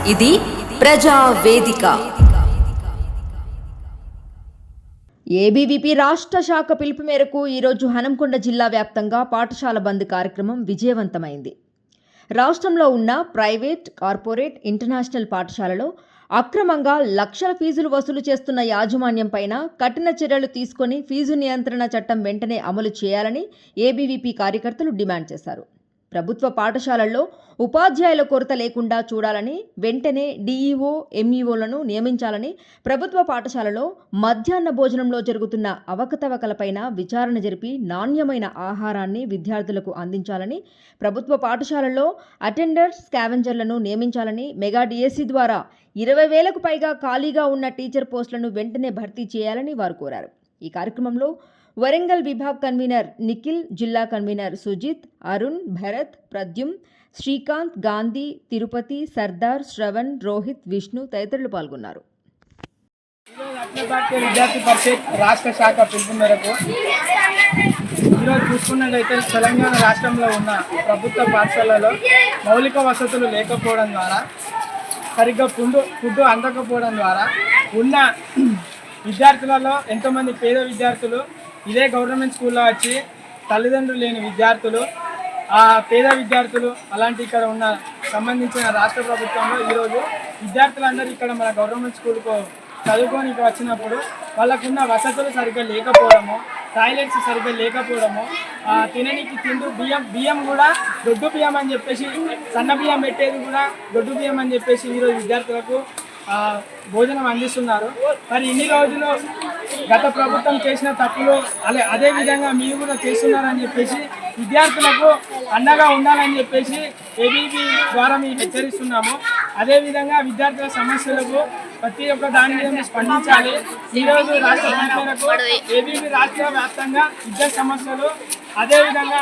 ఇది ప్రజా వేదిక. ఏబీవీపీ రాష్ట్ర శాఖ పిలుపు మేరకు ఈరోజు హనంకొండ జిల్లా వ్యాప్తంగా పాఠశాల బంద్ కార్యక్రమం విజయవంతమైంది. రాష్ట్రంలో ఉన్న ప్రైవేట్, కార్పొరేట్, ఇంటర్నేషనల్ పాఠశాలలో అక్రమంగా లక్షల ఫీజులు వసూలు చేస్తున్న యాజమాన్యం పైన కఠిన చర్యలు తీసుకొని ఫీజు నియంత్రణ చట్టం వెంటనే అమలు చేయాలని ఏబీవీపీ కార్యకర్తలు డిమాండ్ చేశారు. ప్రభుత్వ పాఠశాలల్లో ఉపాధ్యాయుల కొరత లేకుండా చూడాలని, వెంటనే డీఈఓ, ఎంఈఓలను నియమించాలని, ప్రభుత్వ పాఠశాలలో మధ్యాహ్న భోజనంలో జరుగుతున్న అవకతవకలపైన విచారణ జరిపి నాణ్యమైన ఆహారాన్ని విద్యార్థులకు అందించాలని, ప్రభుత్వ పాఠశాలల్లో అటెండర్స్, స్కావెంజర్లను నియమించాలని, మెగా డిఎస్సి ద్వారా 20,000కు పైగా ఖాళీగా ఉన్న టీచర్ పోస్టులను వెంటనే భర్తీ చేయాలని వారు కోరారు. ఈ కార్యక్రమంలో వరంగల్ విభాగ్ కన్వీనర్ నిఖిల్, జిల్లా కన్వీనర్ సుజిత్, అరుణ్, భరత్, ప్రద్యుమ్, శ్రీకాంత్, గాంధీ, తిరుపతి, సర్దార్, శ్రవణ్, రోహిత్, విష్ణు తదితరులు పాల్గొన్నారు. విద్యార్థి పరిషత్ రాష్ట్ర శాఖ పిలుపు మేరకు ఈరోజు చూసుకున్నట్లయితే తెలంగాణ రాష్ట్రంలో ఉన్న ప్రభుత్వ పాఠశాలలో మౌలిక వసతులు లేకపోవడం ద్వారా, సరిగ్గా ఫుడ్ అందకపోవడం ద్వారా ఉన్న విద్యార్థులలో ఎంతోమంది పేద విద్యార్థులు ఇదే గవర్నమెంట్ స్కూల్లో వచ్చి తల్లిదండ్రులు లేని విద్యార్థులు, ఆ పేద విద్యార్థులు అలాంటి ఇక్కడ ఉన్న సంబంధించిన రాష్ట్ర ప్రభుత్వంలో ఈరోజు విద్యార్థులందరూ ఇక్కడ మన గవర్నమెంట్ స్కూల్కు చదువుకోనికి వచ్చినప్పుడు వాళ్ళకున్న వసతులు సరిగ్గా లేకపోవడము, టాయిలెట్స్ సరిగ్గా లేకపోవడము, తినడానికి బియ్యం కూడా దొడ్డు బియ్యం అని చెప్పేసి, సన్న బియ్యం పెట్టేది కూడా దొడ్డు బియ్యం అని చెప్పేసి ఈరోజు విద్యార్థులకు భోజనం అందిస్తున్నారు. మరి ఇన్ని రోజులు గత ప్రభుత్వం చేసిన తప్పులు అదే విధంగా మీరు కూడా చేస్తున్నారని చెప్పేసి విద్యార్థులకు అండగా ఉండాలని చెప్పేసి ఏబీవీ ద్వారా మేము హెచ్చరిస్తున్నాము. అదేవిధంగా విద్యార్థుల సమస్యలకు ప్రతి ఒక్క దాని మీద స్పందించాలి. ఈరోజు రాష్ట్ర మేరకు ఏబీవీ రాష్ట్ర వ్యాప్తంగా విద్యా సమస్యలు, అదేవిధంగా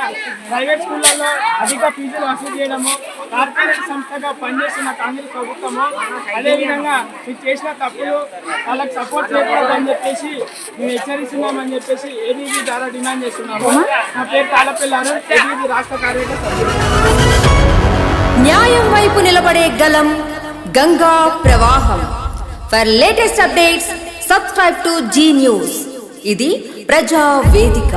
ప్రైవేట్ స్కూళ్ళల్లో అధిక ఫీజులు వసూలు చేయడము, కార్పొరేట్ సంస్థగా పనిచేస్తున్న కాంగ్రెస్ ప్రభుత్వము, అదేవిధంగా మీరు చేసిన తప్పులు వాళ్ళకి సపోర్ట్ చేయకూడదని చెప్పేసి మేము హెచ్చరిస్తున్నామని చెప్పేసి ఏబీవీ ద్వారా డిమాండ్ చేస్తున్నాము. నా పేరు తాళపిల్లారు, ఏబీవీ రాష్ట్ర కార్యదర్శి. న్యాయం వైపు నిలబడే గలం, గంగా ప్రవాహం. For latest updates subscribe to Zee News. ఇది ప్రజా వేదిక.